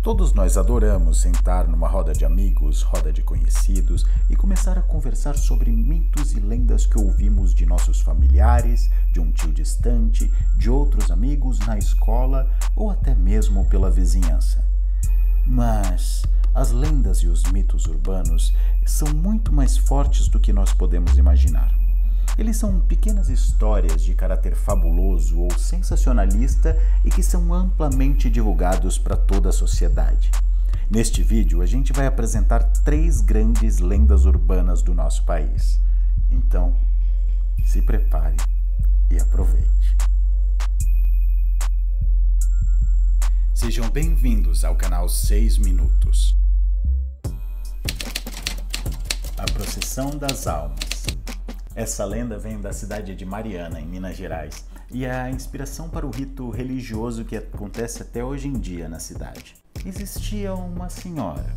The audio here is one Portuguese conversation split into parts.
Todos nós adoramos sentar numa roda de amigos, roda de conhecidos e começar a conversar sobre mitos e lendas que ouvimos de nossos familiares, de um tio distante, de outros amigos na escola ou até mesmo pela vizinhança. Mas as lendas e os mitos urbanos são muito mais fortes do que nós podemos imaginar. Eles são pequenas histórias de caráter fabuloso ou sensacionalista e que são amplamente divulgados para toda a sociedade. Neste vídeo, a gente vai apresentar 3 grandes lendas urbanas do nosso país. Então, se prepare e aproveite. Sejam bem-vindos ao canal 6 Minutos. A Procissão das Almas. Essa lenda vem da cidade de Mariana, em Minas Gerais, e é a inspiração para o rito religioso que acontece até hoje em dia na cidade. Existia uma senhora.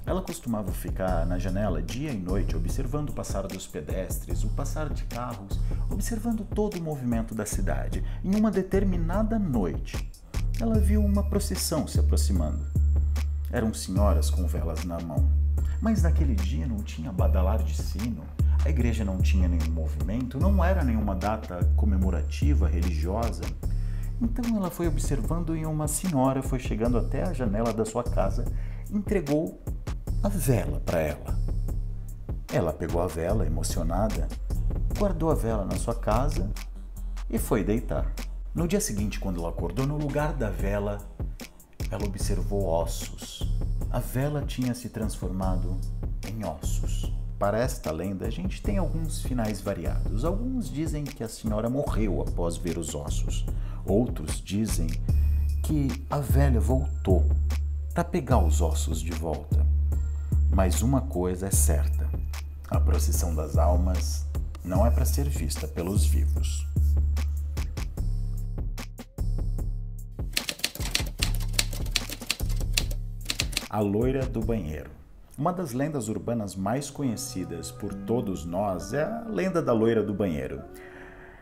Ela costumava ficar na janela dia e noite observando o passar dos pedestres, o passar de carros, observando todo o movimento da cidade. Em uma determinada noite, ela viu uma procissão se aproximando. Eram senhoras com velas na mão, mas naquele dia não tinha badalar de sino. A igreja não tinha nenhum movimento, não era nenhuma data comemorativa, religiosa. Então ela foi observando e uma senhora foi chegando até a janela da sua casa e entregou a vela para ela. Ela pegou a vela, emocionada, guardou a vela na sua casa e foi deitar. No dia seguinte, quando ela acordou, no lugar da vela, ela observou ossos. A vela tinha se transformado em ossos. Para esta lenda, a gente tem alguns finais variados. Alguns dizem que a senhora morreu após ver os ossos. Outros dizem que a velha voltou para pegar os ossos de volta. Mas uma coisa é certa: a procissão das almas não é para ser vista pelos vivos. A loira do banheiro. Uma das lendas urbanas mais conhecidas por todos nós é a lenda da loira do banheiro.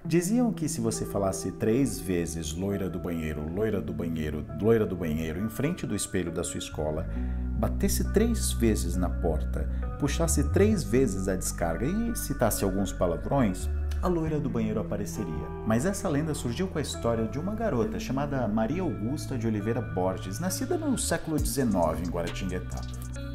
Diziam que se você falasse 3 vezes loira do banheiro, loira do banheiro, loira do banheiro em frente do espelho da sua escola, batesse 3 vezes na porta, puxasse 3 vezes a descarga e citasse alguns palavrões, a loira do banheiro apareceria. Mas essa lenda surgiu com a história de uma garota chamada Maria Augusta de Oliveira Borges, nascida no século XIX em Guaratinguetá.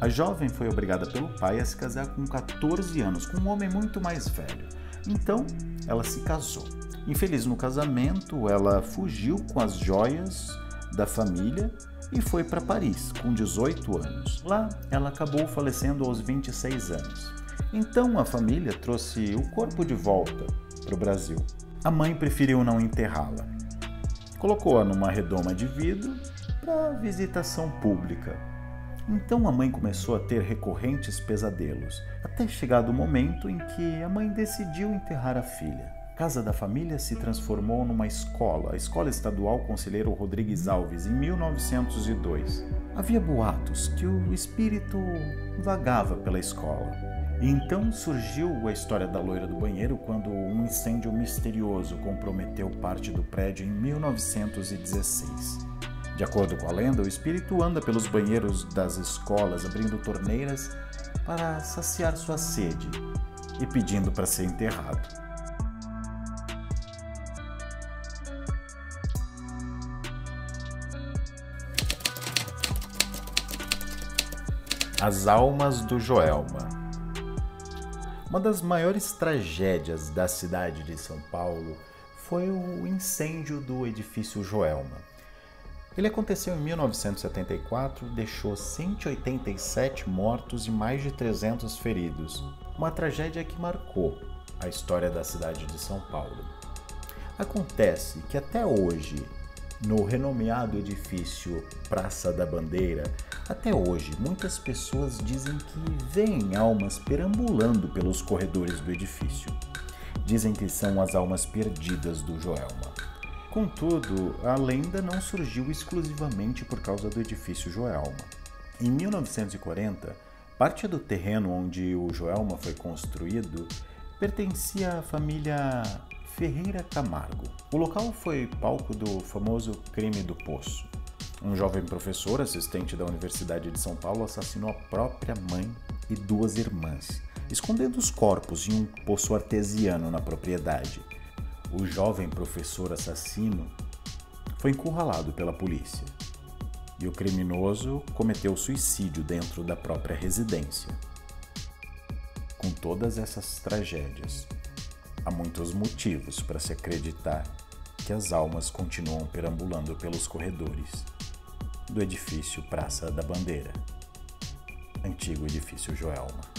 A jovem foi obrigada pelo pai a se casar com 14 anos, com um homem muito mais velho. Então, ela se casou. Infeliz no casamento, ela fugiu com as joias da família e foi para Paris, com 18 anos. Lá, ela acabou falecendo aos 26 anos. Então, a família trouxe o corpo de volta para o Brasil. A mãe preferiu não enterrá-la. Colocou-a numa redoma de vidro para visitação pública. Então a mãe começou a ter recorrentes pesadelos, até chegado o momento em que a mãe decidiu enterrar a filha. A casa da família se transformou numa escola, a Escola Estadual Conselheiro Rodrigues Alves, em 1902. Havia boatos que o espírito vagava pela escola. E então surgiu a história da loira do banheiro quando um incêndio misterioso comprometeu parte do prédio em 1916. De acordo com a lenda, o espírito anda pelos banheiros das escolas, abrindo torneiras para saciar sua sede e pedindo para ser enterrado. As almas do Joelma. Uma das maiores tragédias da cidade de São Paulo foi o incêndio do edifício Joelma. Ele aconteceu em 1974 e deixou 187 mortos e mais de 300 feridos. Uma tragédia que marcou a história da cidade de São Paulo. Acontece que até hoje, no renomeado edifício Praça da Bandeira, até hoje muitas pessoas dizem que veem almas perambulando pelos corredores do edifício. Dizem que são as almas perdidas do Joelma. Contudo, a lenda não surgiu exclusivamente por causa do edifício Joelma. Em 1940, parte do terreno onde o Joelma foi construído pertencia à família Ferreira Camargo. O local foi palco do famoso crime do Poço. Um jovem professor, assistente da Universidade de São Paulo, assassinou a própria mãe e 2 irmãs, escondendo os corpos em um poço artesiano na propriedade. O jovem professor assassino foi encurralado pela polícia e o criminoso cometeu suicídio dentro da própria residência. Com todas essas tragédias, há muitos motivos para se acreditar que as almas continuam perambulando pelos corredores do edifício Praça da Bandeira, antigo edifício Joelma.